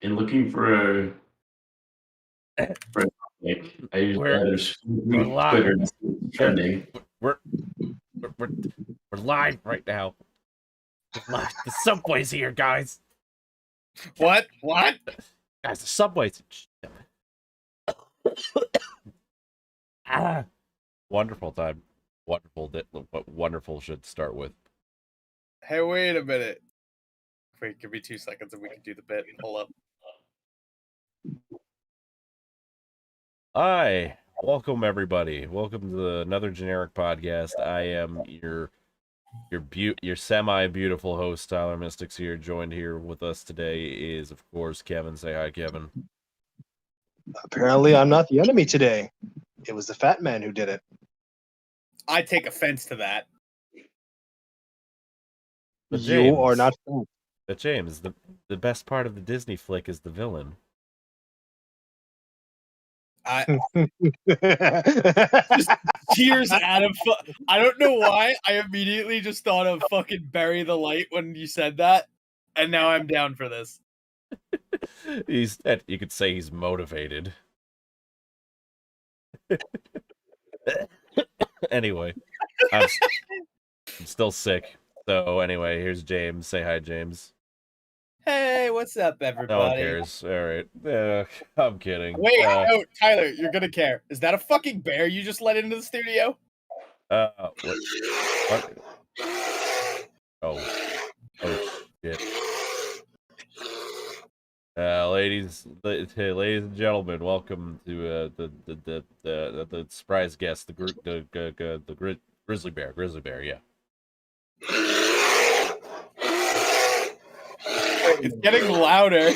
and looking for a topic. I usually We're either live. Twitter to see what's trending. We're, we're live right now. We're live. The subway's here, guys. What? Guys, the subway's. Wonderful time. Wonderful should start with. Hey, wait a minute. Wait, give me 2 seconds and we can do the bit. Hold up. Hi, welcome everybody. Welcome to another generic podcast. I am your semi-beautiful host, Tyler Mystics here. Joined here with us today is, of course, Kevin. Say hi, Kevin. Apparently, I'm not the enemy today. It was the fat man who did it. I take offense to that. But You are not fat. But James, the best part of the Disney flick is the villain. Just tears out of. I don't know why. I immediately just thought of fucking Bury the Light when you said that, and now I'm down for this. You could say he's motivated. Anyway, I'm still sick. So anyway, here's James. Say hi, James. Hey, what's up, everybody? No one cares. All right. I'm kidding. Wait, no, Tyler, you're gonna care. Is that a fucking bear you just let into the studio? What? Oh shit. Ladies and gentlemen, welcome to the surprise guest, the grizzly bear. Yeah. It's getting louder.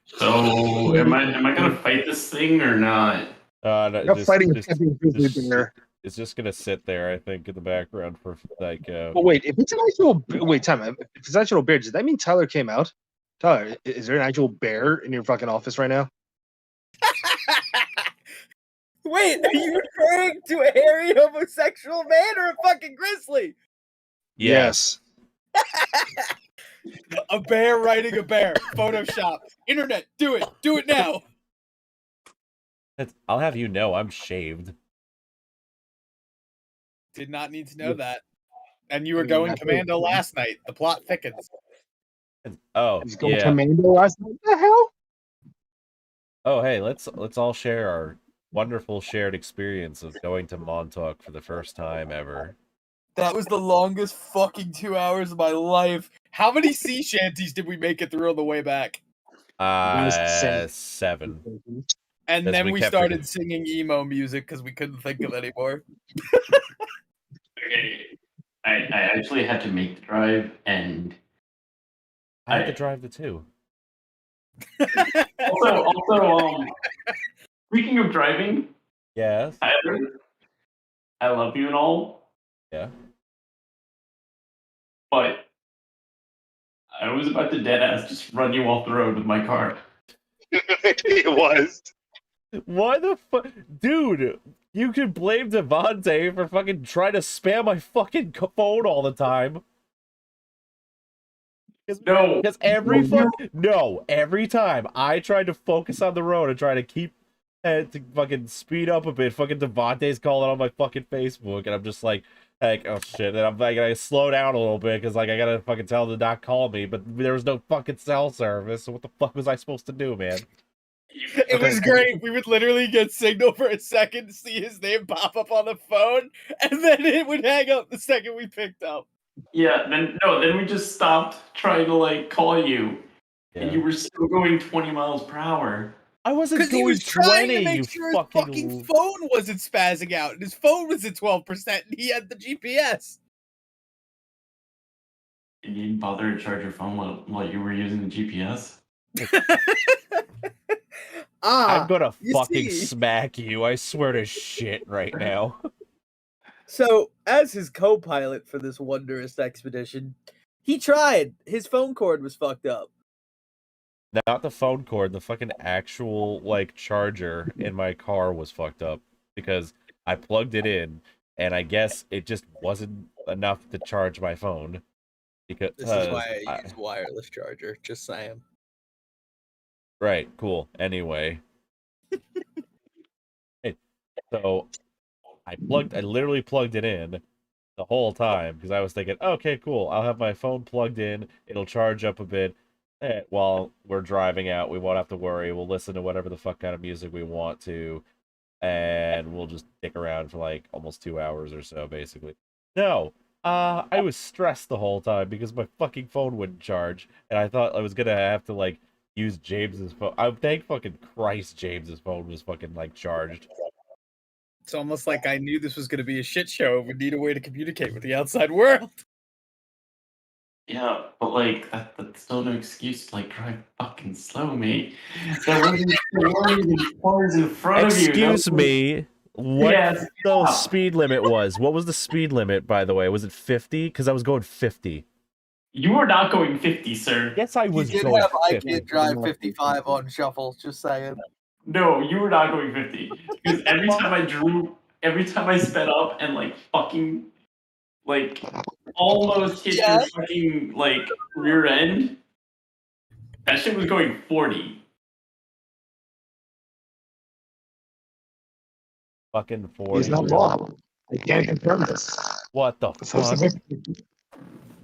So, am I gonna fight this thing or not? You're fighting a grizzly bear. It's just gonna sit there, I think, in the background for like. But wait, if it's an actual time. If it's an actual bear, does that mean Tyler came out? Tyler, is there an actual bear in your fucking office right now? Wait, are you referring to a hairy homosexual man or a fucking grizzly? Yes. A bear riding a bear. Photoshop. Internet. Do it. Do it now. I'll have you know, I'm shaved. Did not need to know that. And you were going commando last night. The plot thickens. Oh, He's going commando last night. What the hell? Oh, hey, let's all share our wonderful shared experience of going to Montauk for the first time ever. That was the longest fucking 2 hours of my life. How many sea shanties did we make it through on the way back? 7. And then we started singing emo music because we couldn't think of any more. Okay, I actually had to make the drive, and I had to drive the 2. Also, speaking of driving, yes, Tyler, I love you and all. Yeah. But I was about to deadass just run you off the road with my car. It was. Why the fuck? Dude, you could blame Devontae for fucking trying to spam my fucking phone all the time. No. Because every time I tried to focus on the road and try to keep to fucking speed up a bit, fucking Devontae's calling on my fucking Facebook, and I'm just like, oh shit, and I'm like, I slow down a little bit because like I gotta fucking tell him to not call me, but there was no fucking cell service, so what the fuck was I supposed to do, man? It was great. We would literally get signal for a second, see his name pop up on the phone, and then it would hang up the second we picked up. Yeah, then we just stopped trying to like call you, and you were still going 20 miles per hour. I wasn't going 20. He was trying to make sure his fucking phone wasn't spazzing out, and his phone was at 12%, and he had the GPS. And you didn't bother to charge your phone while you were using the GPS? I'm gonna fucking smack you, I swear to shit right now. So, as his co-pilot for this wondrous expedition, he tried. His phone cord was fucked up. Not the phone cord, the fucking actual, like, charger in my car was fucked up. Because I plugged it in, and I guess it just wasn't enough to charge my phone. Because This is why I use wireless charger, just saying. Right, cool. Anyway. Hey, so I literally plugged it in the whole time because I was thinking, okay, cool. I'll have my phone plugged in. It'll charge up a bit. While we're driving out, we won't have to worry. We'll listen to whatever the fuck kind of music we want to, and we'll just dick around for like almost 2 hours or so, basically. No, I was stressed the whole time because my fucking phone wouldn't charge, and I thought I was gonna have to like use James's phone. I thank fucking Christ James's phone was fucking like charged. It's almost like I knew this was going to be a shit show. We need a way to communicate with the outside world. Yeah, but like that's still no excuse to like drive fucking slow, mate. There weren't even cars in front of you. Excuse me. What Yes, the yeah. speed limit was? What was the speed limit, by the way? Was it 50? Because I was going 50. You were not going 50, sir. Yes, I You was did going have I 50. Can't Drive 55 on shuffle, just saying. No, you were not going 50. Because every time I sped up and like fucking like almost hit your fucking like rear end, that shit was going 40. Fucking 40. He's not wrong. I can't confirm this. What the So fuck?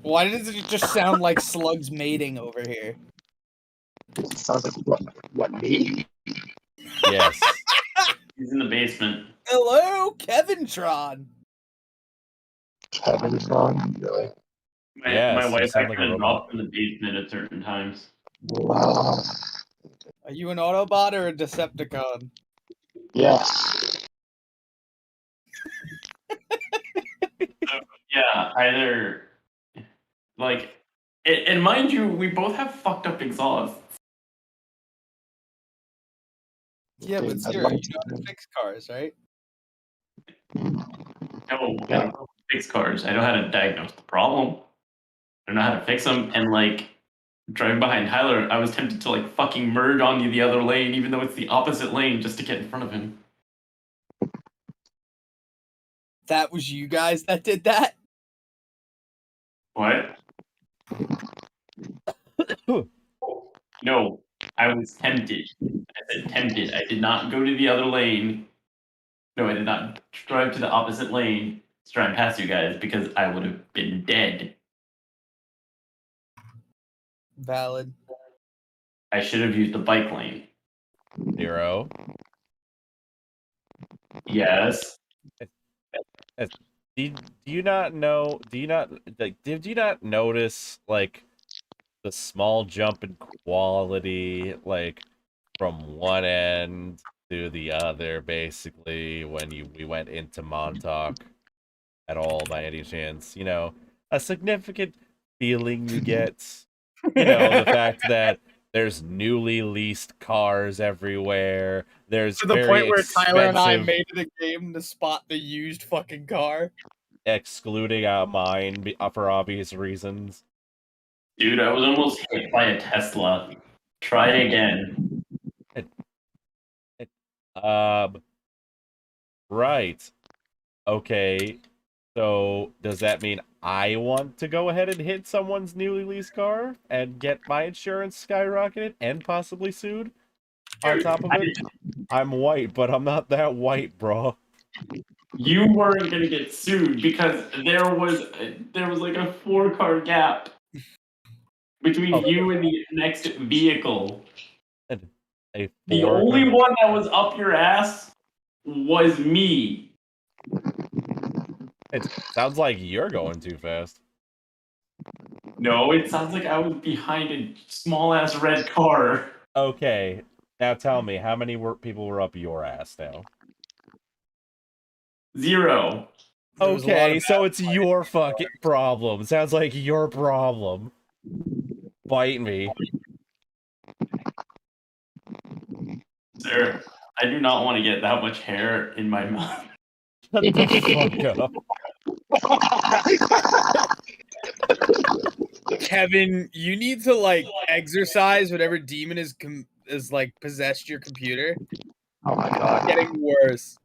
Why does it just sound like slugs mating over here? Sounds like what me? Yes. He's in the basement. Hello, Kevin Tron. Kevin's wrong. Really? My Yes, you wife sound like a kind of robot. dropped in the basement at certain times. Wow. Are you an Autobot or a Decepticon? Yeah. Yeah, either like, and mind you, we both have fucked up exhausts. Yeah, but I'd Sarah, like you to know how to fix cars, right? No, I don't know how to fix cars. I know how to diagnose the problem. I don't know how to fix them. And like driving behind Tyler, I was tempted to like fucking merge onto the other lane, even though it's the opposite lane, just to get in front of him. That was you guys that did that? What? No, I was tempted. I said tempted. I did not go to the other lane. No, I did not drive to the opposite lane to try and pass you guys because I would have been dead. Valid. I should have used the bike lane. 0. Yes. Do you not know? Do you not like? Did you not notice like the small jump in quality, like from one end to the other, basically when we went into Montauk at all by any chance? You know, a significant feeling you get. You know, the fact that there's newly leased cars everywhere. There's To the very point where Tyler and I expensive- made it a game to spot the used fucking car. excluding mine for obvious reasons. Dude, I was almost hit by a Tesla. Try again. Right. Okay. So does that mean I want to go ahead and hit someone's newly leased car and get my insurance skyrocketed and possibly sued? On top of it, I'm white, but I'm not that white, bro. You weren't gonna get sued because there was like a 4-car gap between you and the next vehicle. The only one that was up your ass was me. It sounds like you're going too fast. No, it sounds like I was behind a small ass red car. Okay, now tell me, how many people were up your ass now? 0. There was a lot Okay, of so bad it's your fucking problem. Sounds like your problem. Bite me. Sir, I do not want to get that much hair in my mouth. Shut the fuck up. Kevin, you need to like exercise whatever demon is like possessed your computer. Oh my god. Getting worse.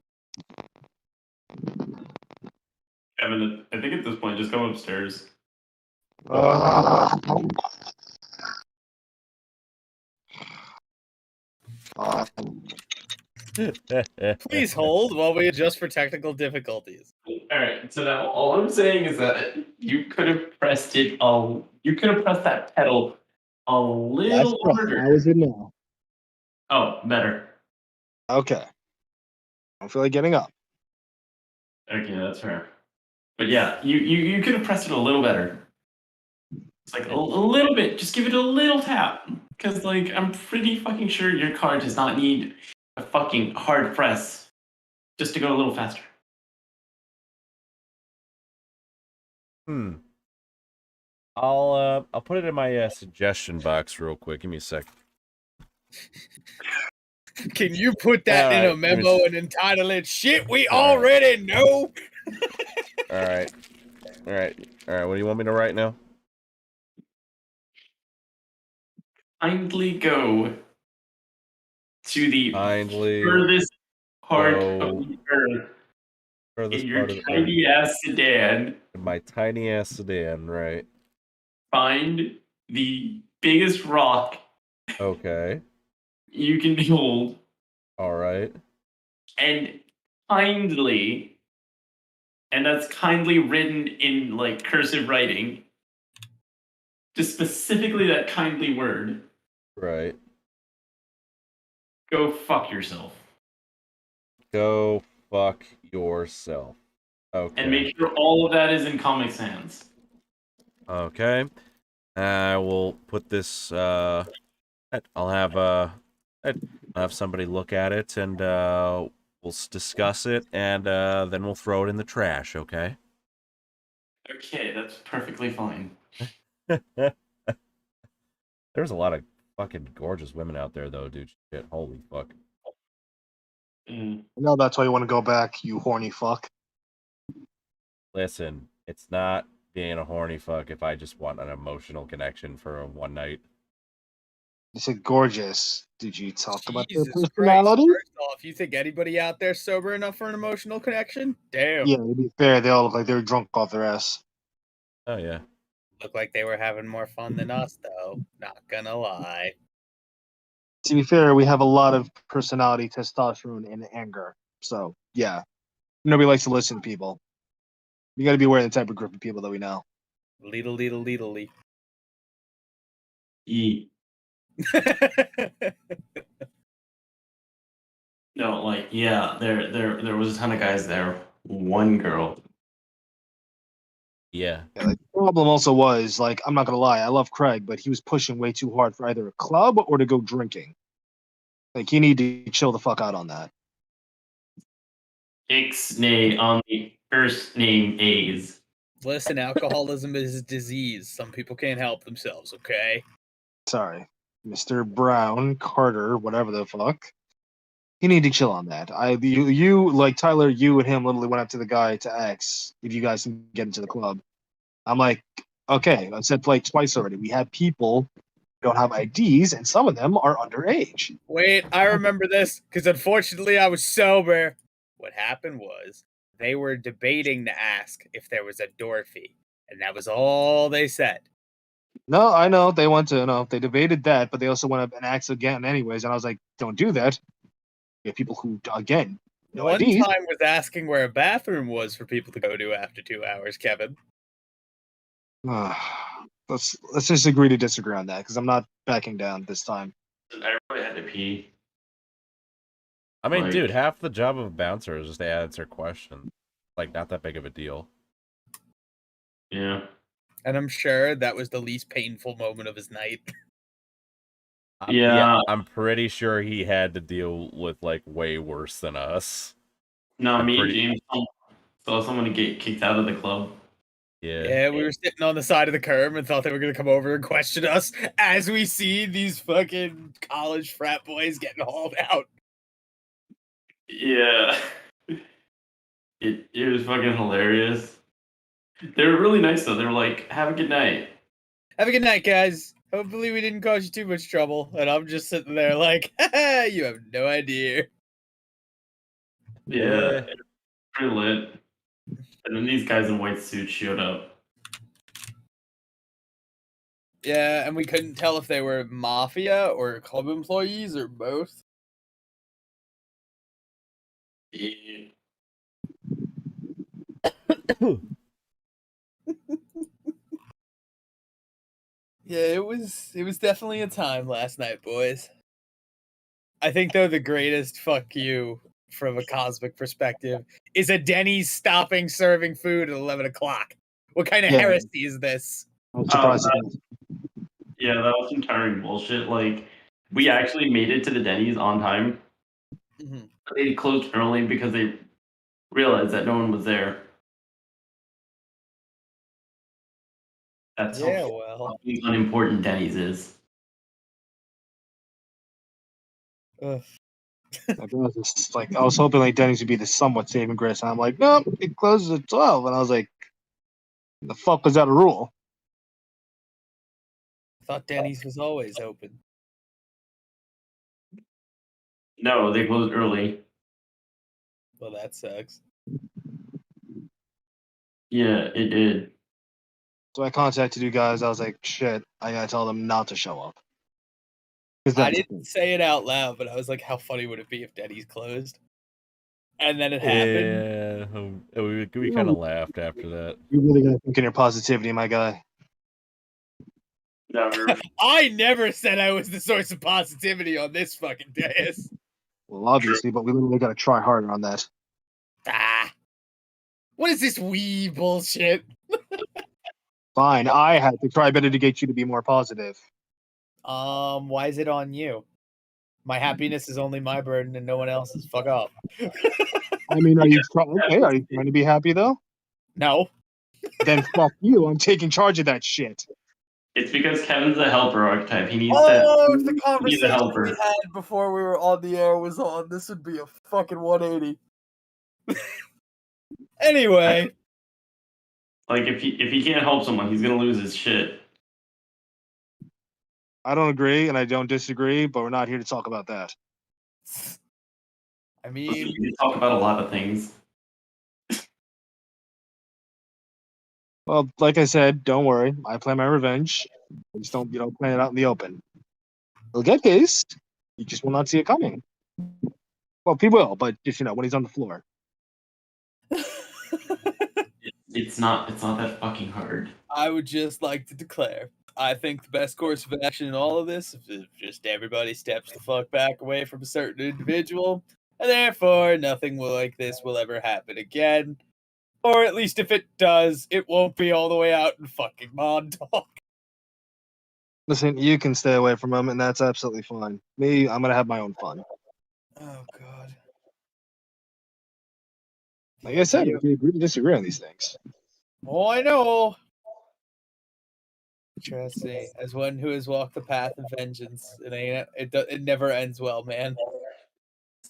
Kevin, I think at this point, just come upstairs. Please hold while we adjust for technical difficulties. All right. So now all I'm saying is that you could have pressed it. You could have pressed that pedal a little harder. How is it now? Oh, better. Okay. I don't feel like getting up. Okay, that's fair. But yeah, you could have pressed it a little better. It's like a little bit. Just give it a little tap. Because, like, I'm pretty fucking sure your car does not need a fucking hard press just to go a little faster. I'll put it in my suggestion box real quick. Give me a sec. Can you put that in a memo and entitle it "Shit We Already Know"? All right. What do you want me to write now? Kindly go to the Kindly furthest part go of the earth furthest in your part of the tiny ass sedan. in my tiny ass sedan, right? Find the biggest rock Okay. you can hold, All right. and kindly, and that's kindly written in like cursive writing, just specifically that kindly word. Right. Go fuck yourself. Go fuck yourself. Okay. And make sure all of that is in Comic Sans. Okay. I will put this. I'll have somebody look at it, and we'll discuss it, and then we'll throw it in the trash. Okay. Okay, that's perfectly fine. There's a lot of fucking gorgeous women out there, though, dude. Shit, holy fuck. No, that's why you want to go back, you horny fuck. Listen, it's not being a horny fuck if I just want an emotional connection for a one night. You said gorgeous. Did you talk about their Jesus Christ. personality? First off, you think anybody out there sober enough for an emotional connection? Damn. Yeah, to be fair, they all look like they were drunk off their ass. Oh yeah. Look like they were having more fun than us, though. Not gonna lie. To be fair, we have a lot of personality, testosterone, and anger. So, yeah. Nobody likes to listen to people. You got to be aware of the type of group of people that we know. Leedle. No, like, yeah, there was a ton of guys there. One girl. Yeah. Yeah, like, the problem also was, like, I'm not going to lie, I love Craig, but he was pushing way too hard for either a club or to go drinking. Like, you need to chill the fuck out on that. Ixnay on the first name A's. Listen, alcoholism is a disease. Some people can't help themselves, okay? Sorry. Mr. Brown, Carter, whatever the fuck. You need to chill on that. You like Tyler, you and him literally went up to the guy to ask if you guys can get into the club. I'm like, okay, I said like twice already. We have people who don't have IDs, and some of them are underage. Wait, I remember this, because unfortunately I was sober. What happened was, they were debating to ask if there was a door fee, and that was all they said. No, I know they want to. No, they debated that, but they also went up and asked again, anyways. And I was like, don't do that. You have people who, again, no One IDs. time was asking where a bathroom was for people to go to after 2 hours, Kevin. Let's just agree to disagree on that, because I'm not backing down this time. I really had to pee. I mean, Like- dude, half the job of a bouncer is just to answer questions. Like, not that big of a deal. Yeah. And I'm sure that was the least painful moment of his night. Yeah. I'm pretty sure he had to deal with like way worse than us. No, I'm me pretty- and James saw someone get kicked out of the club. Yeah. Yeah, we were sitting on the side of the curb and thought they were going to come over and question us as we see these fucking college frat boys getting hauled out. Yeah. It was fucking hilarious. They were really nice though. They were like, "Have a good night." Have a good night, guys. Hopefully we didn't cause you too much trouble. And I'm just sitting there like, you have no idea. Yeah. Pretty lit. And then these guys in white suits showed up. Yeah, and we couldn't tell if they were mafia or club employees or both. Yeah. Yeah, it was definitely a time last night, boys. I think though the greatest fuck you from a cosmic perspective is a Denny's stopping serving food at 11 o'clock. What kind of Yeah. heresy is this? I'm surprised. Yeah, that was some tiring bullshit. Like, we actually made it to the Denny's on time. Mhm. They closed early because they realized that no one was there. That's Yeah, how well. fucking unimportant Denny's is. Ugh. Like, I was just like, I was hoping like Denny's would be the somewhat saving grace, and I'm like, nope, it closes at 12, and I was like, the fuck was that a rule? I thought Denny's was always open. No, they closed early. Well, that sucks. Yeah, it did. So I contacted you guys. I was like, shit, I gotta tell them not to show up. I didn't say it out loud, but I was like, how funny would it be if Denny's closed? And then it happened. Yeah, we kind of laughed after that. You really gotta think in your positivity, my guy. Never. I never said I was the source of positivity on this fucking dais. Well, obviously, but we literally gotta try harder on that. Ah. What is this wee bullshit? Fine, I had to try better to get you to be more positive. Why is it on you? My happiness is only my burden and no one else's. Fuck off. I mean, are you okay? Are you trying to be happy though? No. Then fuck you. I'm taking charge of that shit. It's because Kevin's a helper archetype. He needs Oh, if to. the He's a conversation helper. we had before we were on the air was on, this would be a fucking 180. Anyway, Like if he can't help someone, he's gonna lose his shit. I don't agree and I don't disagree, but we're not here to talk about that. I Listen, mean, we can talk about a lot of things. Well, like I said, don't worry. I plan my revenge. Just don't, plan it out in the open. He'll get his. You just will not see it coming. Well, he will, but just when he's on the floor. It's not that fucking hard. I would just like to declare, I think the best course of action in all of this is just everybody steps the fuck back away from a certain individual, and therefore nothing like this will ever happen again. Or at least if it does, it won't be all the way out in fucking Montauk. Listen, you can stay away for a moment, and that's absolutely fine. Me, I'm gonna have my own fun. Oh god. Like I said, we can agree to disagree on these things. Oh, I know. Trust me, as one who has walked the path of vengeance, it never ends well, man.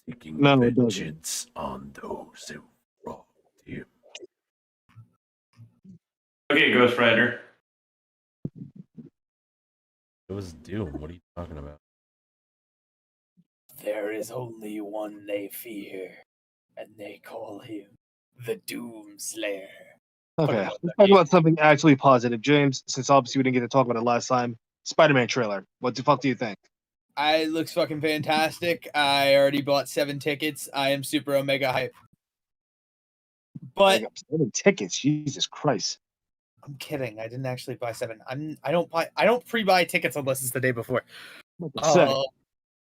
Seeking No, it doesn't. vengeance on those who wronged you. Okay, Ghost Rider. It was Doom. What are you talking about? There is only one they fear, and they call him the Doomslayer. Okay, let's talk about something actually positive, James. Since obviously we didn't get to talk about it last time, Spider-Man trailer. What the fuck do you think? It looks fucking fantastic. I already bought 7 tickets. I am super omega hype. But 7 tickets, Jesus Christ! I'm kidding. I didn't actually buy 7. I don't pre-buy tickets unless it's the day before.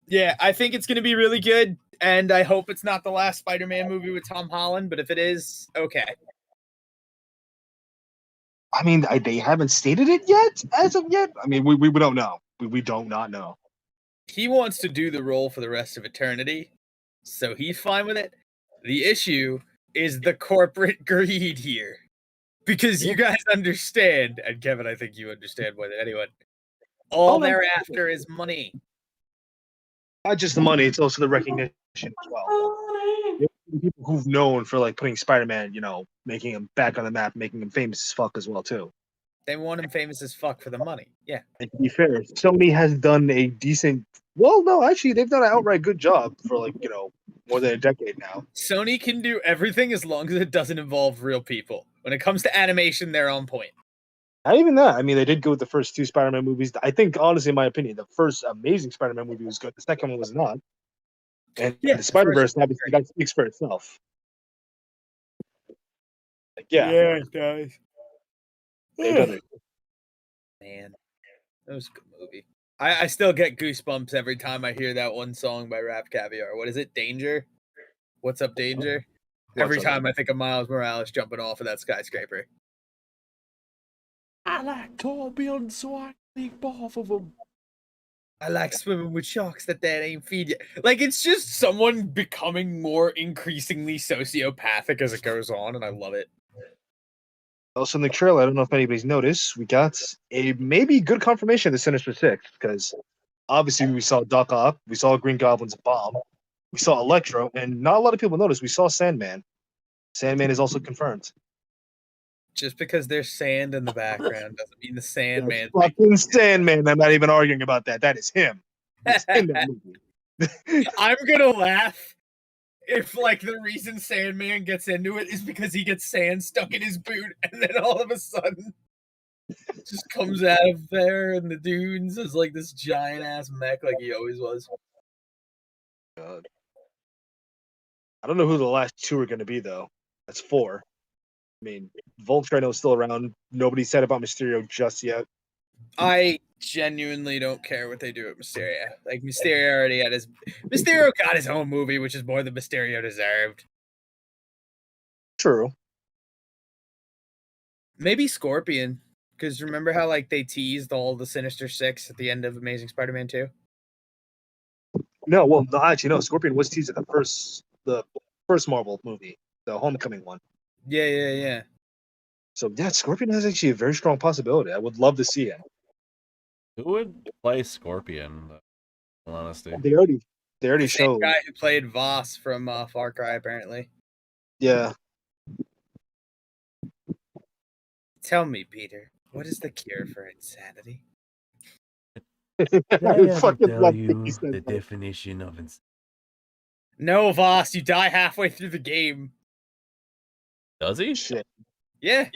Yeah, I think it's gonna be really good, and I hope it's not the last Spider-Man movie with Tom Holland. But if it is, okay. I mean, they haven't stated it yet. As of yet, I mean, we don't know. We don't not know. He wants to do the role for the rest of eternity, so he's fine with it. The issue is the corporate greed here. Because you guys understand, and Kevin, I think you understand more than anyone, all they're after is money. Not just the money; it's also the recognition as well. The people who've known for like putting Spider-Man, making him back on the map, making him famous as fuck as well too. They want him famous as fuck for the money. Yeah. And to be fair, Sony has done a decent. Well, no, actually, they've done an outright good job for more than a decade now. Sony can do everything as long as it doesn't involve real people. When it comes to animation, they're on point. Not even that. I mean, they did go with the first 2 Spider-Man movies. I think, honestly, in my opinion, the first Amazing Spider-Man movie was good. The second one was not. And Yeah, the Spider Verse first- obviously that speaks for itself. Like, yeah, it does. they've done it. Man, that was a good movie. I still get goosebumps every time I hear that one song by Rap Caviar. What is it? Danger? What's up, Danger? Every What's up? time I think of Miles Morales jumping off of that skyscraper. I like Torbjorn, so I leap off of him. I like swimming with sharks that ain't feed you. Like, it's just someone becoming more increasingly sociopathic as it goes on, and I love it. Also in the trailer, I don't know if anybody's noticed, we got a maybe good confirmation of the Sinister Six because obviously we saw Doc Ock, we saw Green Goblin's bomb, we saw Electro, and not a lot of people noticed we saw Sandman. Sandman is also confirmed. Just because there's sand in the background doesn't mean the Sandman. Fucking Sandman. I'm not even arguing about that. That is him. It's in that movie. I'm gonna laugh if, like, the reason Sandman gets into it is because he gets sand stuck in his boot, and then all of a sudden just comes out of there in the dunes as like this giant ass mech, like he always was. God. I don't know who the last two are going to be though. That's four. I mean, Vulture I know is still around. Nobody said about Mysterio just yet. I genuinely don't care what they do with Mysterio. Like, Mysterio already had his Mysterio got his own movie, which is more than Mysterio deserved. True. Maybe Scorpion, because remember how like they teased all the Sinister Six at the end of Amazing Spider-Man 2? No, well, no, actually, no. Scorpion was teased at the first Marvel movie, the Homecoming one. Yeah. So yeah, Scorpion has actually a very strong possibility. I would love to see him. Who would play Scorpion? In honesty, They already The same showed. guy who played Voss from Far Cry, apparently. Yeah. Tell me, Peter, what is the cure for insanity? I fucking love that he said that. definition of insanity? No, Voss, you die halfway through the game. Does he? Shit. Yeah.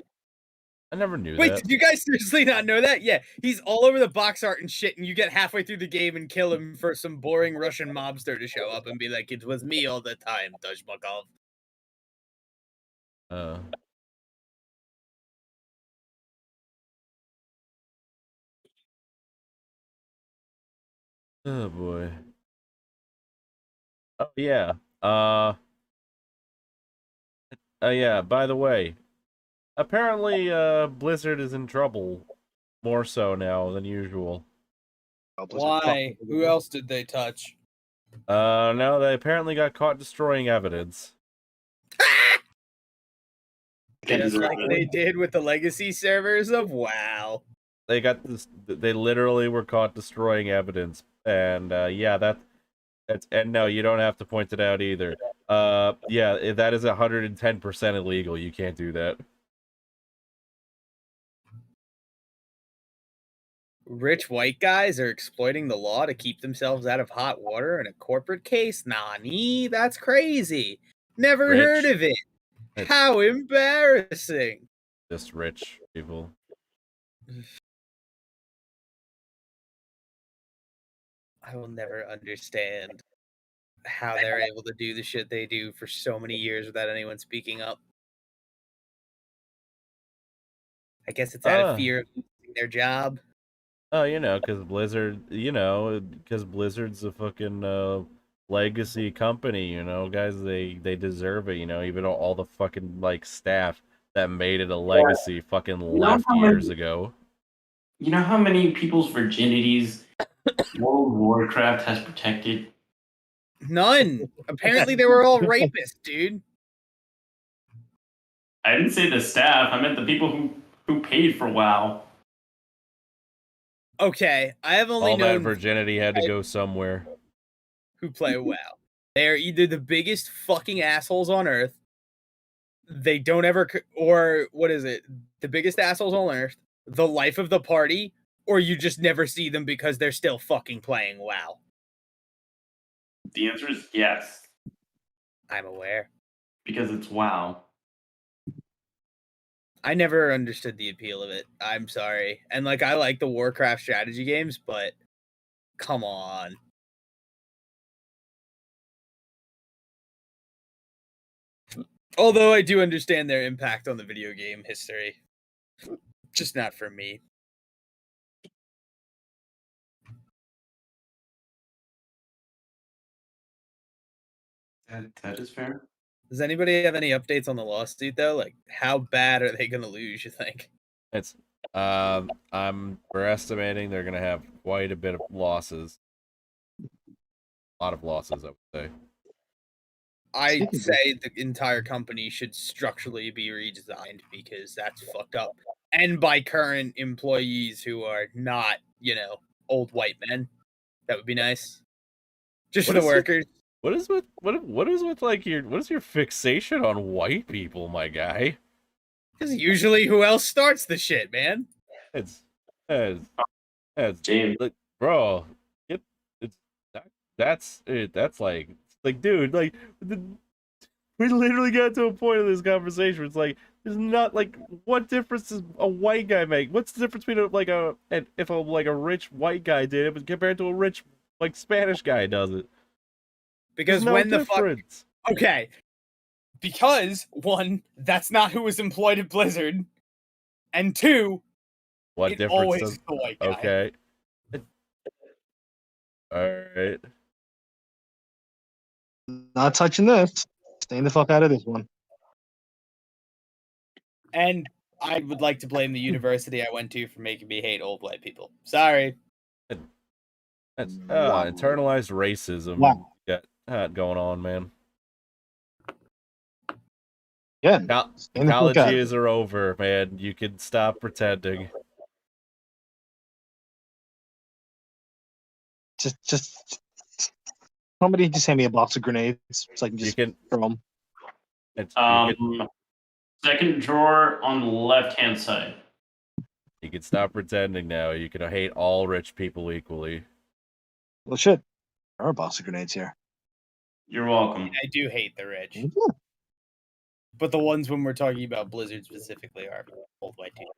I never knew Wait, that. did you guys seriously not know that? Yeah, he's all over the box art and shit, and you get halfway through the game and kill him for some boring Russian mobster to show up and be like, "It was me all the time, Dashmakov." Oh boy. Oh yeah. Yeah, by the way, apparently Blizzard is in trouble more so now than usual. Why? Who else did they touch? No, they apparently got caught destroying evidence. Just like they did with the legacy servers of WoW. They got this. They literally were caught destroying evidence, and yeah, that's and no, you don't have to point it out either. Yeah, that is 110% illegal. You can't do that. Rich white guys are exploiting the law to keep themselves out of hot water in a corporate case. Nani, that's crazy. Never heard of it. How embarrassing. Just rich people. I will never understand how they're able to do the shit they do for so many years without anyone speaking up. I guess it's out of fear of losing their job. Oh, you know, because Blizzard's a fucking legacy company, you know, guys, they deserve it, you know, even all the fucking, like, staff that made it a legacy fucking left years ago. You know how many people's virginities World of Warcraft has protected? None. Apparently they were all rapists, dude. I didn't say the staff, I meant the people who paid for WoW. Okay, I have only all known that virginity had to go somewhere. Who play WoW. They are either the biggest fucking assholes on Earth. They don't ever, or what is it? The biggest assholes on Earth, the life of the party, or you just never see them because they're still fucking playing WoW. The answer is yes. I'm aware. Because it's WoW. I never understood the appeal of it. I'm sorry. And like, I like the Warcraft strategy games, but come on. Although I do understand their impact on the video game history. Just not for me. That is fair. Does anybody have any updates on the lawsuit though? Like, how bad are they gonna lose, you think? It's we're estimating they're gonna have quite a bit of losses. A lot of losses, I would say. I'd say the entire company should structurally be redesigned because that's fucked up. And by current employees who are not, old white men. That would be nice. Just for What the is it- workers. What is with like what is your fixation on white people, my guy? Because usually who else starts the shit, man? It's James. like, bro, that's dude, like we literally got to a point of this conversation where it's like there's not like what difference does a white guy make? What's the difference between if a rich white guy did it compared to a rich like Spanish guy does it? Because There's no when the fuck difference. Okay. Because one, that's not who was employed at Blizzard. And two, What it difference always does is the white guy. okay. All right. Not touching this. Staying the fuck out of this one. And I would like to blame the university I went to for making me hate old white people. Sorry. That's Wow. internalized racism. Wow. Got going on, man. Yeah. Staying the fuck College out of it. years are over, man. You can stop pretending. Just somebody just hand me a box of grenades so I can You just can. throw them. Second drawer on the left-hand side. You can stop pretending now. You can hate all rich people equally. Well, shit. There are a box of grenades here. You're welcome. I do hate the rich. Yeah. But the ones when we're talking about Blizzard specifically are old white people.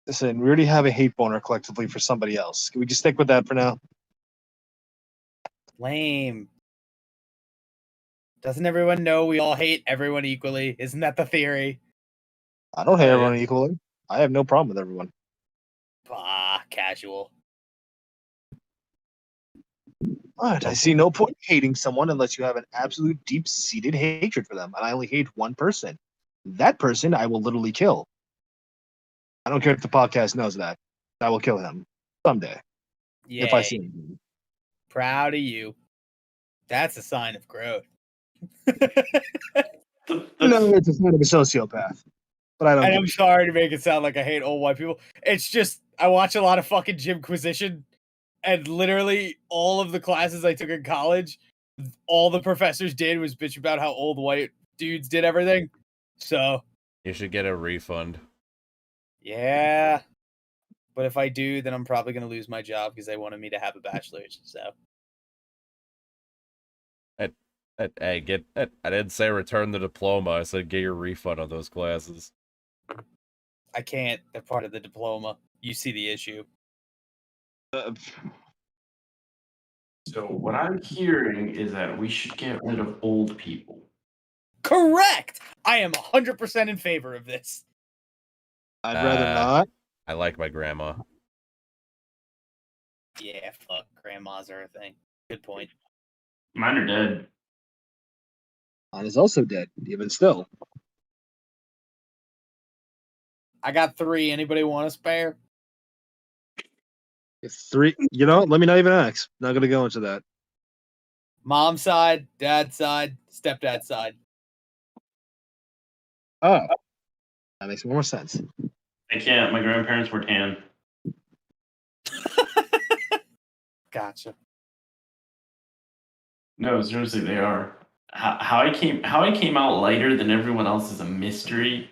Listen, we already have a hate boner collectively for somebody else. Can we just stick with that for now? Lame. Doesn't everyone know we all hate everyone equally? Isn't that the theory? I don't hate Yeah. everyone equally. I have no problem with everyone. Bah, casual. But I see no point in hating someone unless you have an absolute deep-seated hatred for them. And I only hate one person. That person I will literally kill. I don't care if the podcast knows that. I will kill him someday Yeah. if I see him. Proud of you. That's a sign of growth. No, it's a sign of a sociopath. But I don't. And give I'm a shit. sorry to make it sound like I hate old white people. It's just I watch a lot of fucking Jimquisition, and literally all of the classes I took in college, all the professors did was bitch about how old white dudes did everything. So You should get a refund. yeah. But if I do, then I'm probably gonna lose my job because they wanted me to have a bachelor's. So Hey, I didn't say return the diploma. I said get your refund on those classes. I can't. They're part of the diploma. You see the issue. So what I'm hearing is that we should get rid of old people. Correct. I am 100% in favor of this. I'd rather Uh, not. I like my grandma. Yeah, fuck. Grandmas are a thing. Good point. Mine are dead. Mine is also dead, even still. I got 3. Anybody want a spare? If 3, you know, let me not even ask. Not gonna go into that. Mom's side, dad's side, stepdad's side. Oh, that makes more sense. I can't. My grandparents were tan. Gotcha. No, seriously, they are. How I came out lighter than everyone else is a mystery.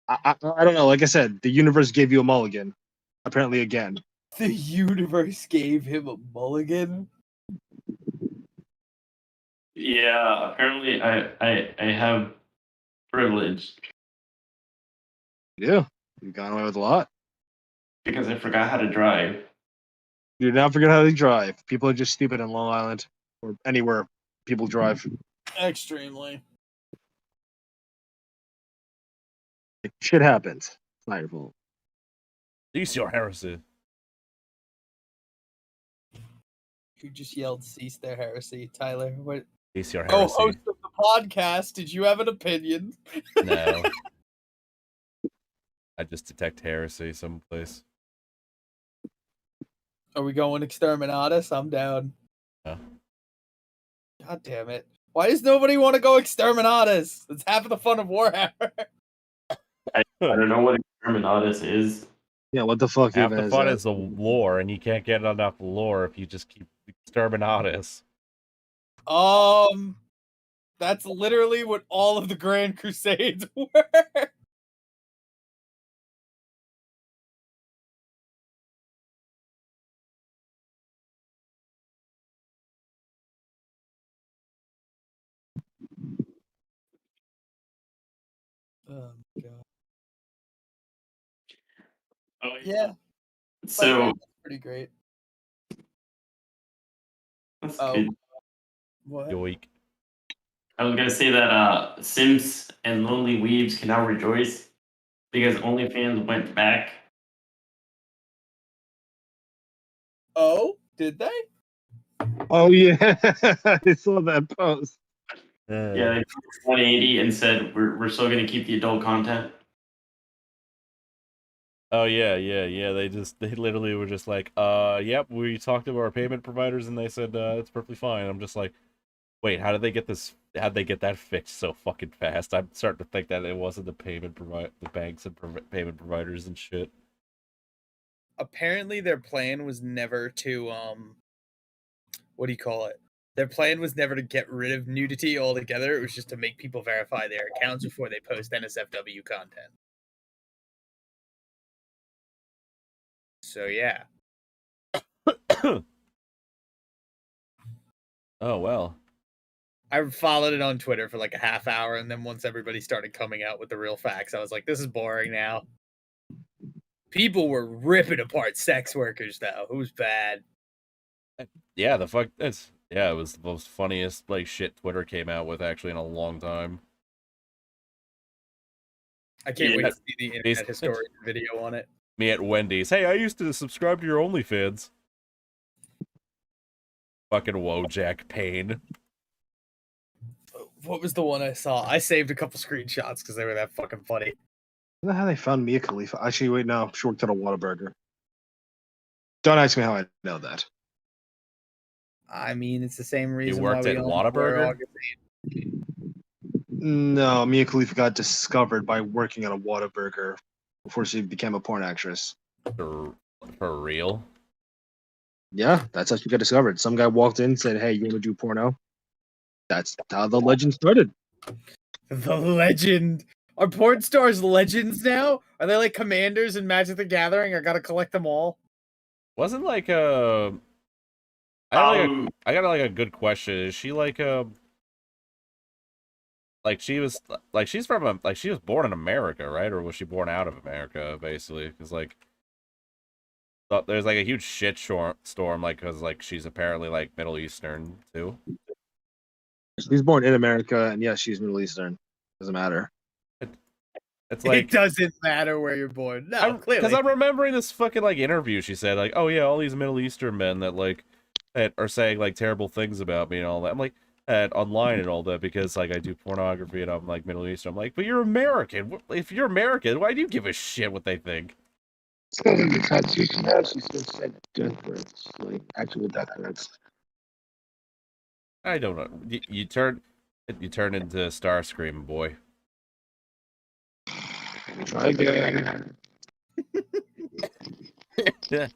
I don't know. Like I said, the universe gave you a mulligan. Apparently, again. The universe gave him a mulligan. Yeah, apparently I have privilege Yeah, you've gone away with a lot. because I forgot how to drive. Do not forget how they drive. People are just stupid in Long Island or anywhere people drive. Extremely. Like, shit happens. It's not your fault. Cease your heresy. Who just yelled "Cease their heresy"? Tyler, what? Cease your Oh, heresy. host of the podcast, did you have an opinion? No. I just detect heresy someplace. Are we going Exterminatus? I'm down. Yeah. God damn it. Why does nobody want to go Exterminatus? It's half of the fun of Warhammer. I don't know what Exterminatus is. Yeah, what the fuck Half even the is fun that? is the lore, and you can't get enough lore if you just keep Exterminatus. That's literally what all of the Grand Crusades were. Oh my god. Oh, Yeah, So that's pretty great. that's Oh. good. What? Yoink. I was gonna say that Sims and Lonely Weaves can now rejoice because OnlyFans went back. Oh, did they? Oh yeah, I saw that post. Yeah, they put 180 and said we're still gonna keep the adult content. Oh yeah. They literally were just like, yep, we talked to our payment providers and they said it's perfectly fine. I'm just like, wait, how did they get this? How'd they get that fixed so fucking fast? I'm starting to think that it wasn't the the banks and payment providers and shit. Apparently their plan was never to what do you call it? Their plan was never to get rid of nudity altogether. It was just to make people verify their accounts before they post NSFW content. So yeah. Oh well. I followed it on Twitter for like a half hour, and then once everybody started coming out with the real facts, I was like, this is boring now. People were ripping apart sex workers, though. It was bad. Yeah, it was the most funniest like shit Twitter came out with actually in a long time. I can't wait Yeah. to see the internet historian video on it. Me at Wendy's. Hey, I used to subscribe to your OnlyFans. Fucking Wojak Payne. What was the one I saw? I saved a couple screenshots because they were that fucking funny. I don't know how they found Mia Khalifa. Actually, wait, no, she worked at a Whataburger. Don't ask me how I know that. I mean, it's the same reason worked why we at don't Whataburger? wear August 8th. No, Mia Khalifa got discovered by working at a Whataburger before she became a porn actress. For real? Yeah, that's how she got discovered. Some guy walked in and said, "Hey, you want to do porno?" That's how the legend started. The legend. Are porn stars legends now? Are they like commanders in Magic the Gathering? I gotta collect them all. Wasn't like I got like a good question. Is she like she was like she's from she was born in America, right? Or was she born out of America, basically? Because like there's like a huge shit storm, like because like she's apparently like Middle Eastern too. She's born in America, and yes, she's Middle Eastern. Doesn't matter. It's like it doesn't matter where you're born. No, clearly. Because I'm remembering this fucking like interview. She said like, "Oh yeah, all these Middle Eastern men that are saying like terrible things about me and all that." I'm like, online and all that because like I do pornography and I'm like Middle Eastern. I'm like, but you're American. If you're American, why do you give a shit what they think? It's because in the Constitution now she's been sent death threats, like actual death threats. I don't know. You turn into Starscream, boy. Try again. Yeah.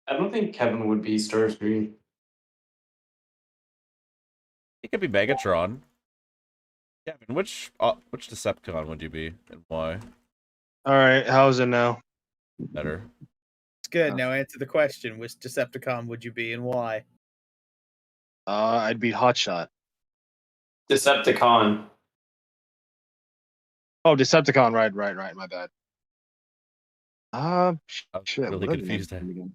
I don't think Kevin would be Starscream. It could be Megatron. Kevin, which Decepticon would you be and why? All right, how's it now? Better. It's good. Now answer the question. Which Decepticon would you be and why? I'd be Hotshot. Decepticon. Oh, Decepticon, right, my bad. I'm Shit. really what are the names confused. of them again?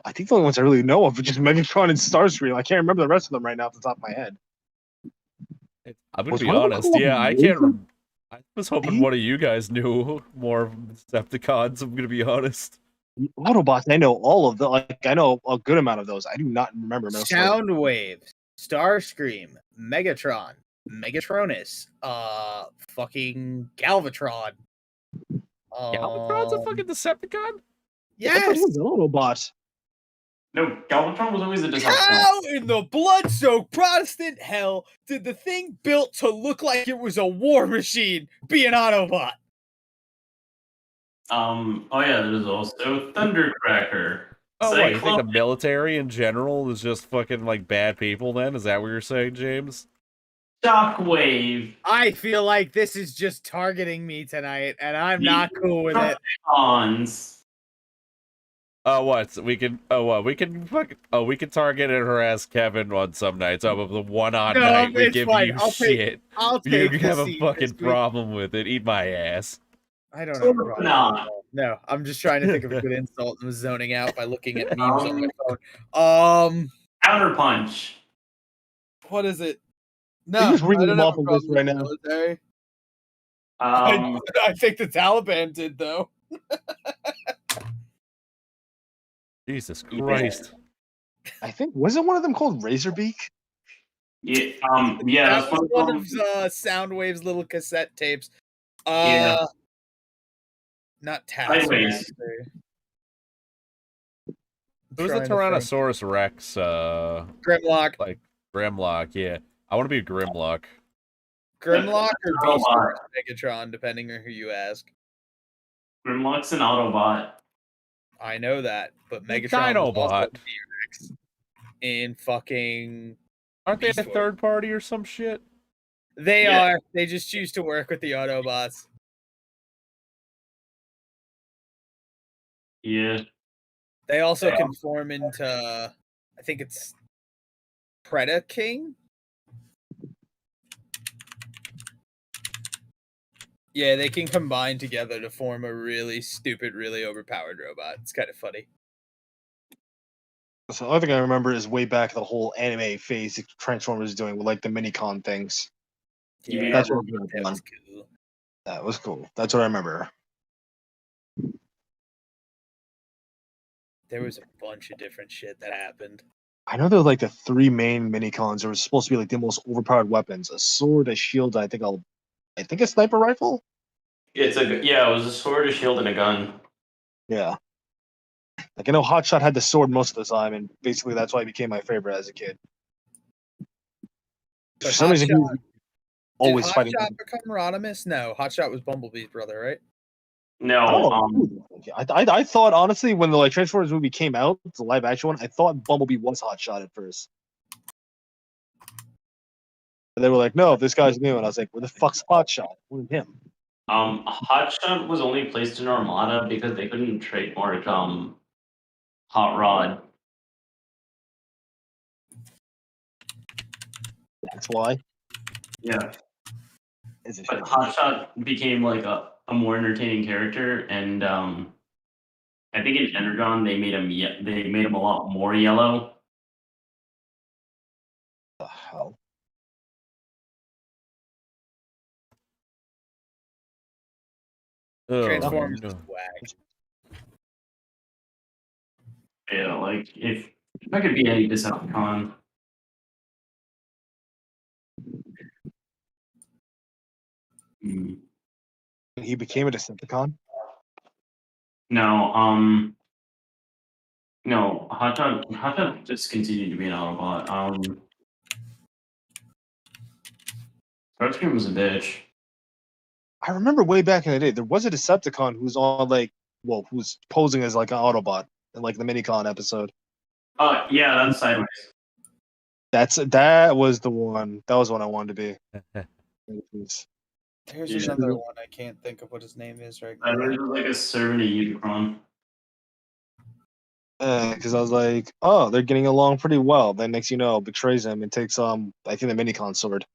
I think the only ones I really know of are just Megatron and Starscream. I can't remember the rest of them right now off the top of my head. I'm gonna Was be one of them honest. called Yeah, I Razor can't. I was hoping Beak? one of you guys knew more Decepticons. I'm gonna be honest. Autobots, I know all of them. Like I know a good amount of those. I do not remember most of them. Soundwave, Starscream, Megatron, Megatronus, fucking Galvatron. Galvatron's a fucking Decepticon. I thought Yes. he was an Autobot. No, Galvatron was always a Decepticon. How in the blood-soaked Protestant hell did the thing built to look like it was a war machine be an Autobot? Oh yeah, there's also Thundercracker. Oh, what, you think Cyclone. the military in general is just fucking like bad people? Then is that what you're saying, James? Shockwave. I feel like this is just targeting me tonight, and I'm not cool with it. Cons. Oh, what? We can. Oh, what? We can. We can target and harass Kevin on some nights. Oh, but the one odd No, night we it's give fine. you I'll take- shit. I'll You take have the a seat fucking this week. problem with it. Eat my ass. I don't Sort of have a problem. not. No, I'm just trying to think of a good insult and was zoning out by looking at memes on my phone. Counterpunch. What is it? No, You're just reading I don't them have off a of this problem right with now. military. Um, I think the Taliban did though. Jesus Christ. I think wasn't one of them called Razorbeak? yeah, That that's was one one of of them. Soundwave's little cassette tapes. Yeah. Not Sideways. Taskmaster. It was the Tyrannosaurus Rex, Grimlock. like Grimlock, yeah. I want to be a Grimlock. Grimlock or Beast Autobot. Wars Megatron, depending on who you ask. Grimlock's an Autobot. I know that, but The Megatron was also Dinobot. T-Rex in fucking. Aren't they a Beast Wars. third party or some shit? They Yeah. are. They just choose to work with the Autobots. Yeah. They also Yeah. conform into, I think it's Predaking. Yeah, they can combine together to form a really stupid, really overpowered robot. It's kind of funny. So the other thing I remember is way back the whole anime phase that Transformers was doing with like the Minicon things. Yeah, That's what that was cool. that was cool. That's what I remember. There was a bunch of different shit that happened. I know there were like the three main Minicons. There was supposed to be like the most overpowered weapons: a sword, a shield, I think a sniper rifle. It was a sword, a shield, and a gun. Yeah. Like I know Hotshot had the sword most of the time, and basically that's why he became my favorite as a kid. But For some reason, he was Did always fighting. Hotshot become Rodimus? No, Hotshot was Bumblebee's brother, right? No, Oh, I thought honestly when the like Transformers movie came out, the live action one, I thought Bumblebee was Hotshot at first. And they were like, "No, this guy's new," and I was like, "Where the fuck's Hotshot? Where's him?" Hotshot was only placed in Armada because they couldn't trademark Hot Rod. That's why. Yeah. Is it? But Hotshot became like a more entertaining character, and I think in Energon they made him a lot more yellow. The hell? Oh, Transformers no. is whack. Yeah, like if I could be any Decepticon. Hmm. He became a Decepticon. No, Hotshot just continued to be an Autobot. Starscream was a bitch. I remember way back in the day, there was a Decepticon who's on who's posing as like an Autobot in like the Minicon episode. Yeah, that's Sideways. That was the one. That was what I wanted to be. There's Yeah. another one. I can't think of what his name is right now. Sideways was like a servant of Unicron. Because I was like, oh, they're getting along pretty well. Then next you know, betrays him and takes I think the Minicon sword.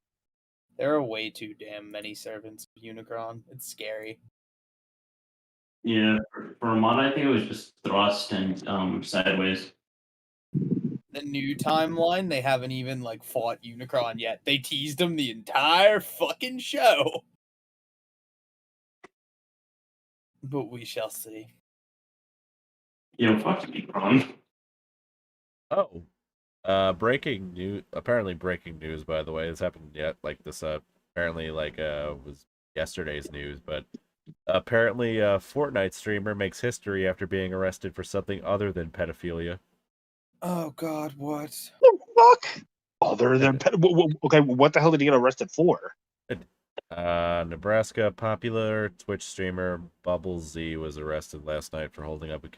There are way too damn many servants of Unicron. It's scary. Yeah, for Ramada, I think it was just thrust and sideways. The new timeline, they haven't even like fought Unicron yet. They teased him the entire fucking show. But we shall see. Fuck Unicron. Oh, breaking news. Apparently, breaking news. By the way, this happened yet. Like this. Apparently, was yesterday's news. But apparently, a Fortnite streamer makes history after being arrested for something other than pedophilia. Oh God, what? The fuck? Other than okay, what the hell did he get arrested for? Nebraska popular Twitch streamer Bubble Z was arrested last night for holding up a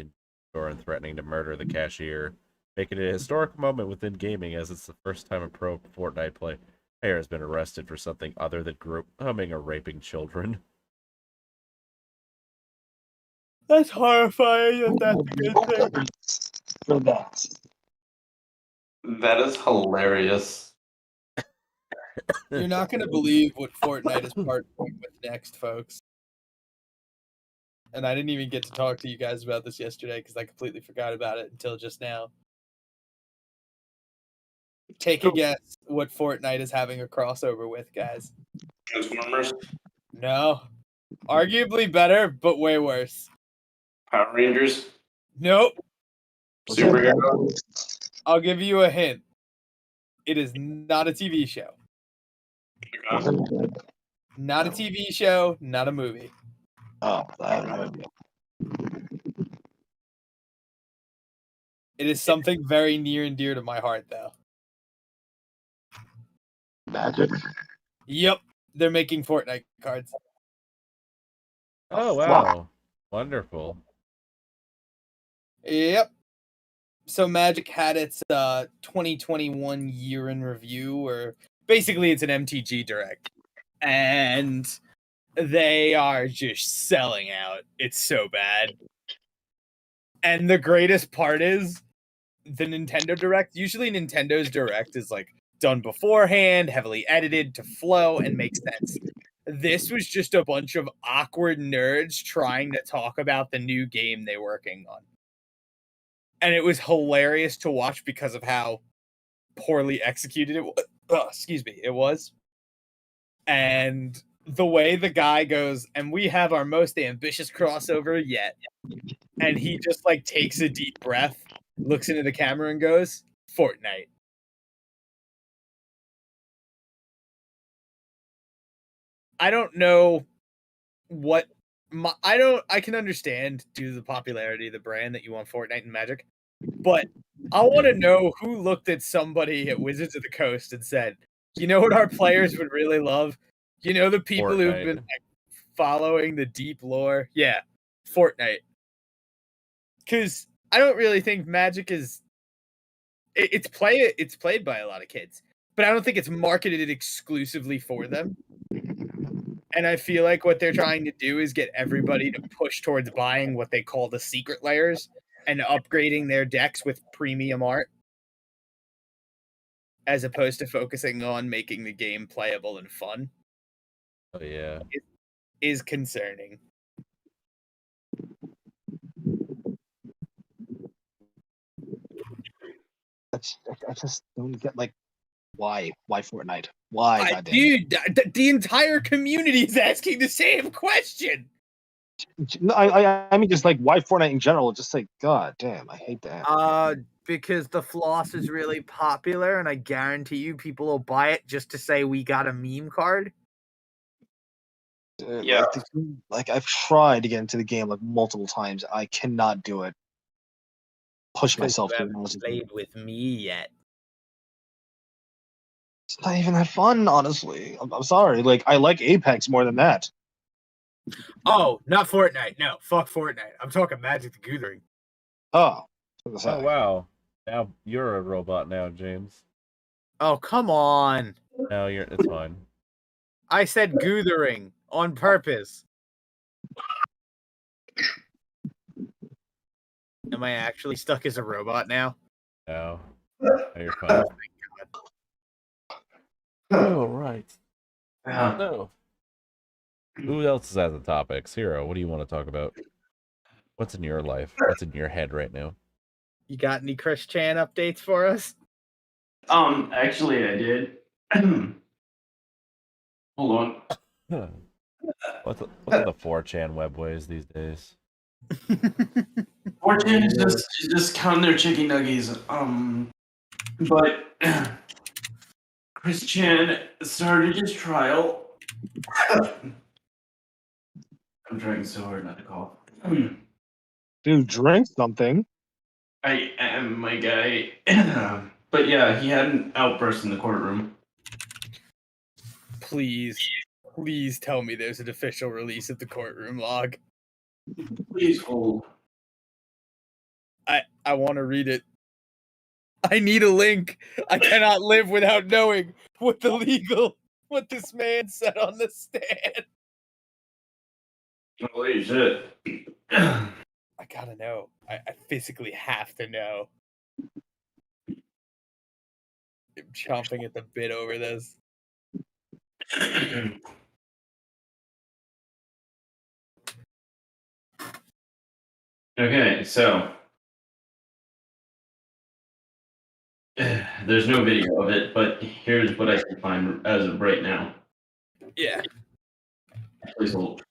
store and threatening to murder the cashier, making it a historic moment within gaming as it's the first time a pro Fortnite player has been arrested for something other than group humming or raping children. That's horrifying. If that's a good thing. For that. That is hilarious. You're not gonna believe what Fortnite is partnering with next, folks. And I didn't even get to talk to you guys about this yesterday because I completely forgot about it until just now. Take a guess what Fortnite is having a crossover with, guys. Transformers, No. Arguably better, but way worse. Power Rangers, Nope. superhero. I'll give you a hint. It is not a TV show. Not a TV show, not a movie. Oh, I have no idea. It is something very near and dear to my heart, though. Magic. Yep. They're making Fortnite cards. Oh wow, wonderful. Yep. So Magic had its 2021 year in review, or basically it's an MTG Direct. And they are just selling out. It's so bad. And the greatest part is the Nintendo Direct. Usually Nintendo's Direct is like done beforehand, heavily edited to flow and make sense. This was just a bunch of awkward nerds trying to talk about the new game they're working on. And it was hilarious to watch because of how poorly executed it was. It was. And the way the guy goes, and we have our most ambitious crossover yet. And he just like takes a deep breath, looks into the camera and goes, Fortnite. I don't know what I can understand due to the popularity of the brand that you want Fortnite and Magic, but I want to know who looked at somebody at Wizards of the Coast and said, you know what our players would really love? You know, the people who've been like, following the deep lore? Yeah, Fortnite. Because I don't really think Magic is... It's played by a lot of kids, but I don't think it's marketed exclusively for them. And I feel like what they're trying to do is get everybody to push towards buying what they call the secret layers and upgrading their decks with premium art, as opposed to focusing on making the game playable and fun. Oh yeah. It is concerning. I just don't get why Fortnite? Why, goddamn? Dude, the entire community is asking the same question. No, I mean just why Fortnite in general? Just god damn, I hate that. Because the floss is really popular, and I guarantee you people will buy it just to say we got a meme card. Yeah. I've tried to get into the game multiple times. I cannot do it. Push myself to played with me yet. It's not even that fun, honestly. I'm sorry. I like Apex more than that. Oh, not Fortnite. No, fuck Fortnite. I'm talking Magic the Gathering. Oh. Oh wow. Now you're a robot now, James. Oh, come on. No, it's fine. I said Gathering on purpose. Am I actually stuck as a robot now? No. You're fine. Oh, right. Yeah. No. Who else is at the topics? Hero, what do you want to talk about? What's in your life? What's in your head right now? You got any Chris Chan updates for us? Actually, I did. Hold on. Huh. What's in the 4chan webways these days? 4chan is just counting their chicken nuggies. But Chris Chan started his trial. I'm trying so hard not to cough. Dude, drink something. I am my guy. But yeah, he had an outburst in the courtroom. Please tell me there's an official release of the courtroom log. Please hold. I want to read it. I need a link. I cannot live without knowing what this man said on the stand. Holy shit. I gotta know. I physically have to know. I'm chomping at the bit over this. Okay, so there's no video of it, but here's what I can find as of right now. Yeah. Please hold.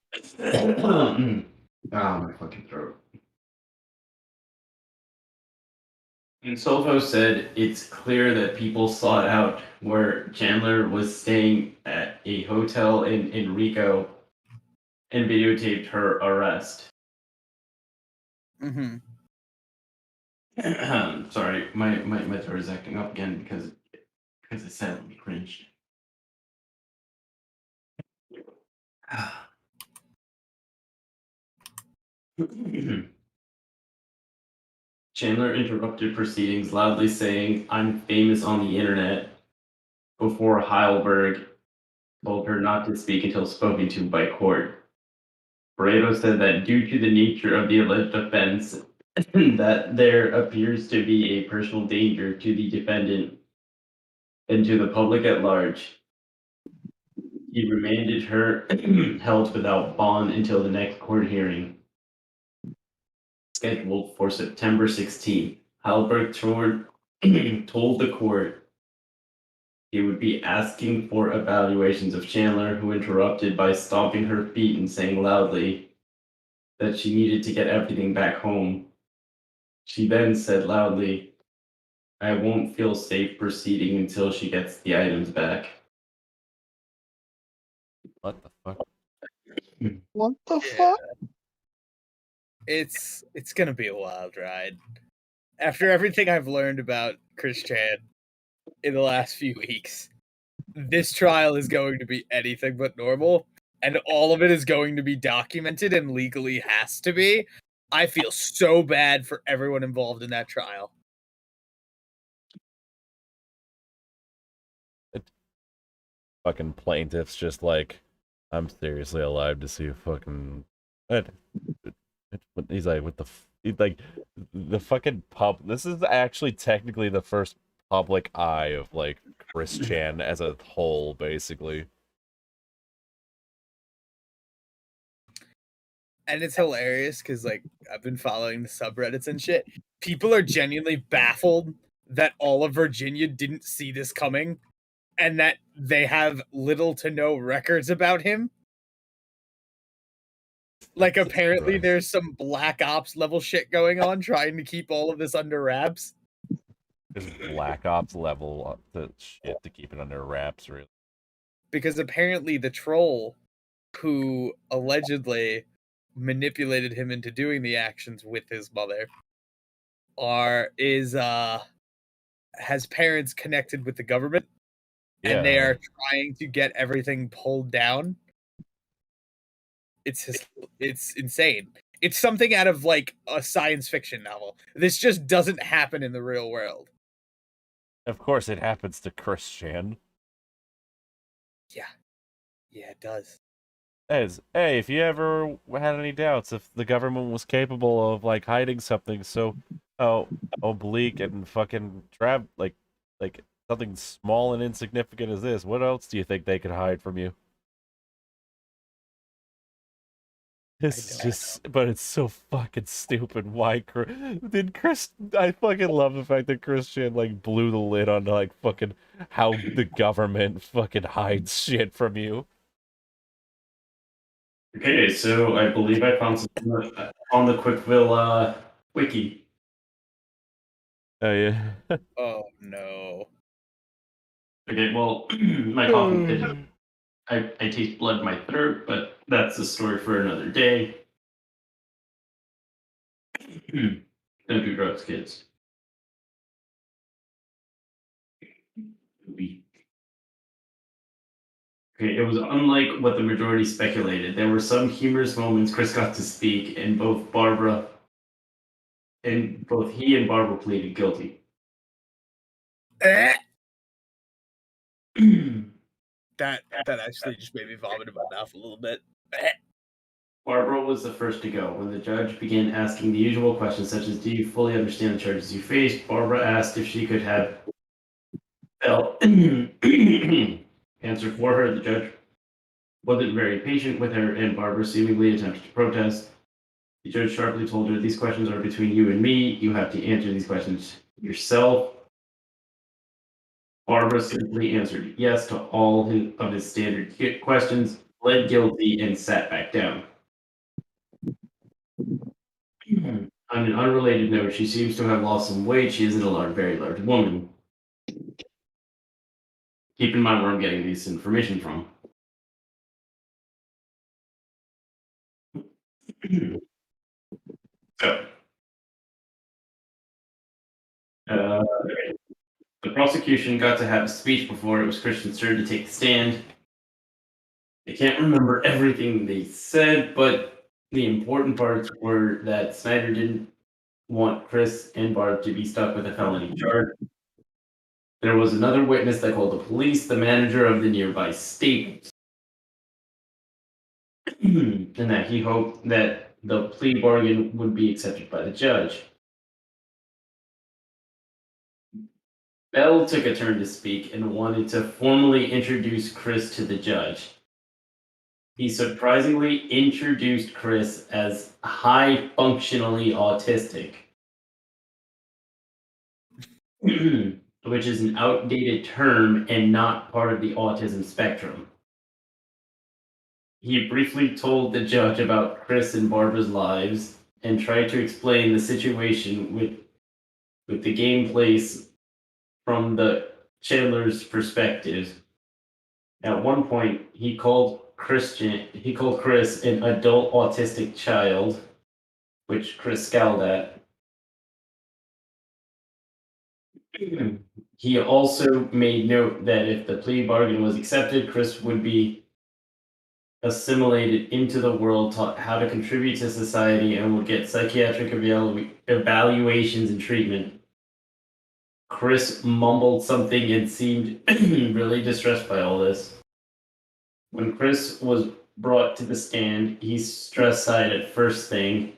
My fucking throat. Insolvo said it's clear that people sought out where Chandler was staying at a hotel in Rico and videotaped her arrest. Mm-hmm. Sorry, my throat is acting up again because it sadly cringed. Chandler interrupted proceedings, loudly saying, "I'm famous on the internet," before Heilberg told her not to speak until spoken to by court. Barreto said that due to the nature of the alleged offense, that there appears to be a personal danger to the defendant and to the public at large. He remanded her held without bond until the next court hearing, scheduled for September 16th. Heilberg told the court he would be asking for evaluations of Chandler, who interrupted by stomping her feet and saying loudly that she needed to get everything back home. She then said loudly, "I won't feel safe proceeding until she gets the items back." What the fuck? What the Yeah. fuck? It's gonna be a wild ride. After everything I've learned about Chris Chan in the last few weeks, this trial is going to be anything but normal, and all of it is going to be documented and legally has to be. I feel so bad for everyone involved in that trial. Fucking plaintiffs just like, I'm seriously alive to see a fucking. He's like, what the? He's like, the fucking pub. This is actually technically the first public eye of like Chris Chan as a whole, basically. And it's hilarious because, like, I've been following the subreddits and shit. People are genuinely baffled that all of Virginia didn't see this coming and that they have little to no records about him. Like, apparently Christ. there's some Black Ops level shit going on trying to keep all of this under wraps. There's Black Ops level the shit to keep it under wraps, really. Because apparently the troll who allegedly manipulated him into doing the actions with his mother has parents connected with the government, and they are trying to get everything pulled down. It's insane. It's something out of like a science fiction novel. This just doesn't happen in the real world. Of course, it happens to Chris Chan. Yeah, it does. Hey, if you ever had any doubts if the government was capable of like hiding something so oblique and fucking like something small and insignificant as this, what else do you think they could hide from you? It's don't just, but it's so fucking stupid. Why did Chris? I fucking love the fact that Christian like blew the lid on like fucking how the government fucking hides shit from you. Okay, so I believe I found something on the Quickville wiki. Oh yeah. Oh no. Okay, well, my coffee did. I taste blood in my throat, but that's a story for another day. Don't do drugs, kids. Okay, it was unlike what the majority speculated. There were some humorous moments Chris got to speak, and both he and Barbara pleaded guilty. Eh. That actually just made me vomit in my mouth a little bit. Eh. Barbara was the first to go. When the judge began asking the usual questions, such as, "Do you fully understand the charges you face?" Barbara asked if she could have Bell answer for her. The judge wasn't very patient with her, and Barbara seemingly attempted to protest. The judge sharply told her, "These questions are between you and me. You have to answer these questions yourself." Barbara simply answered yes to all of his standard questions, pled guilty, and sat back down. On an unrelated note, she seems to have lost some weight. She isn't a very large woman. Keep in mind where I'm getting this information from. So, uh, the prosecution got to have a speech before it was Christian's turn to take the stand. I can't remember everything they said, but the important parts were that Snyder didn't want Chris and Barb to be stuck with a felony charge. There was another witness that called the police, the manager of the nearby stables, and that he hoped that the plea bargain would be accepted by the judge. Bell took a turn to speak and wanted to formally introduce Chris to the judge. He surprisingly introduced Chris as high functionally autistic, which is an outdated term and not part of the autism spectrum. He briefly told the judge about Chris and Barbara's lives and tried to explain the situation with the gameplays from the Chandler's perspective. At one point, he called Chris an adult autistic child, which Chris scowled at. He also made note that if the plea bargain was accepted, Chris would be assimilated into the world, taught how to contribute to society, and would get psychiatric evaluations and treatment. Chris mumbled something and seemed really distressed by all this. When Chris was brought to the stand, he stress-eyed at first thing.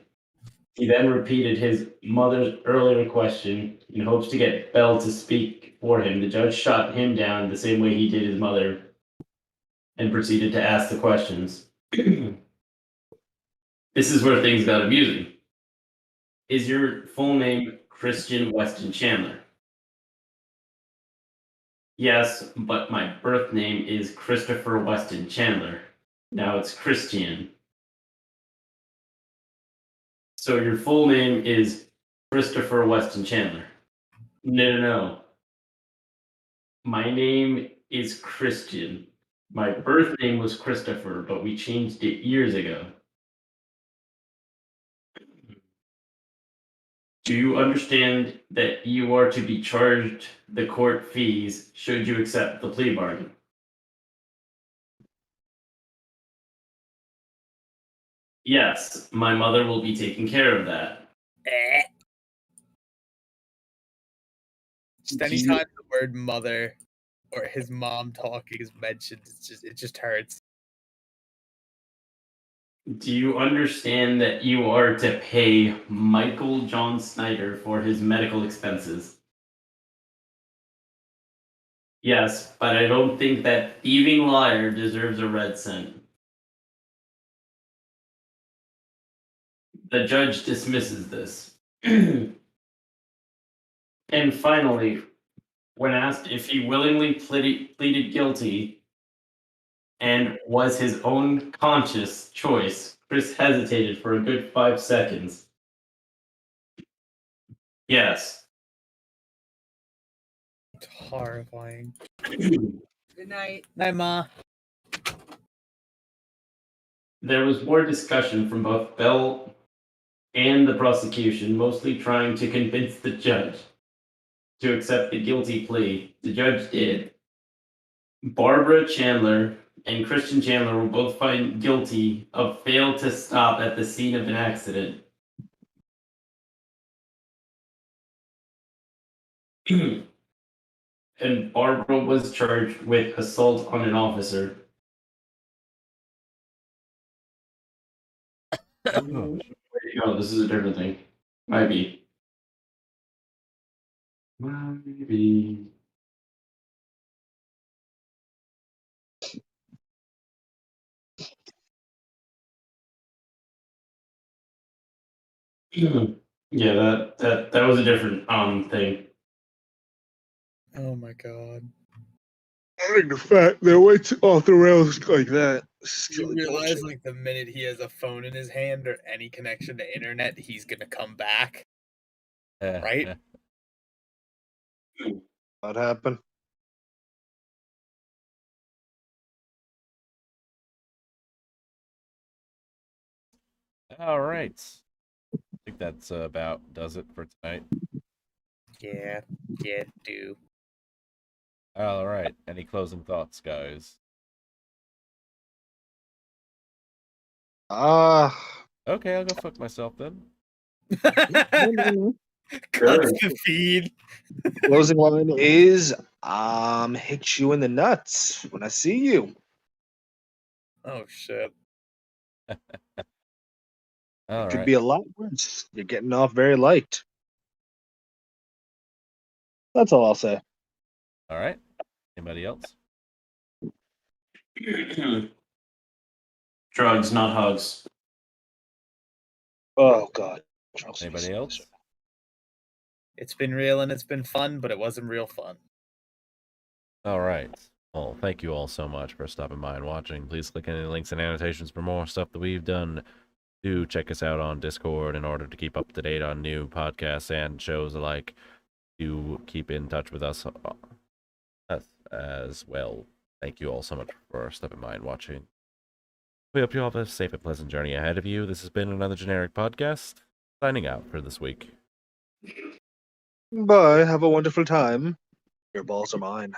He then repeated his mother's earlier question in hopes to get Bell to speak for him. The judge shot him down the same way he did his mother and proceeded to ask the questions. This is where things got amusing. Is your full name Christian Weston Chandler? Yes, but my birth name is Christopher Weston Chandler. Now it's Christian. So your full name is Christopher Weston Chandler. No. My name is Christian. My birth name was Christopher, but we changed it years ago. Do you understand that you are to be charged the court fees should you accept the plea bargain? Yes, my mother will be taking care of that. Eh. Just anytime the word mother or his mom talking is mentioned, it just hurts. Do you understand that you are to pay Michael John Snyder for his medical expenses? Yes, but I don't think that thieving liar deserves a red cent. the judge dismisses this. And finally, when asked if he willingly pleaded guilty and was his own conscious choice, Chris hesitated for a good 5 seconds. Yes. It's horrifying. Good night. Night, Ma. There was more discussion from both Bell and the prosecution, mostly trying to convince the judge to accept the guilty plea. The judge did. Barbara Chandler and Christian Chandler were both found guilty of fail to stop at the scene of an accident. And Barbara was charged with assault on an officer. No, this is a different thing. Might be. Maybe. Yeah, that was a different thing. Oh my god. I think the fact they went off the rails like that. You realize, like, the minute he has a phone in his hand or any connection to internet, he's gonna come back. Right? What happened? All right. I think that's about does it for tonight. Yeah, do. All right. Any closing thoughts, guys? Okay, I'll go fuck myself then. Cuts the feed. Closing line is hit you in the nuts when I see you. Oh shit. All Could right. be a lot worse. You're getting off very light. That's all I'll say. All right. Anybody else? Drugs, not hugs. Oh God. Anybody else? It's been real and it's been fun, but it wasn't real fun. All right. Well, thank you all so much for stopping by and watching. Please click any links and annotations for more stuff that we've done. Do check us out on Discord in order to keep up to date on new podcasts and shows alike. Do keep in touch with us as well. Thank you all so much for stopping by and watching. We hope you all have a safe and pleasant journey ahead of you. This has been another generic podcast. Signing out for this week. Bye. Have a wonderful time. Your balls are mine.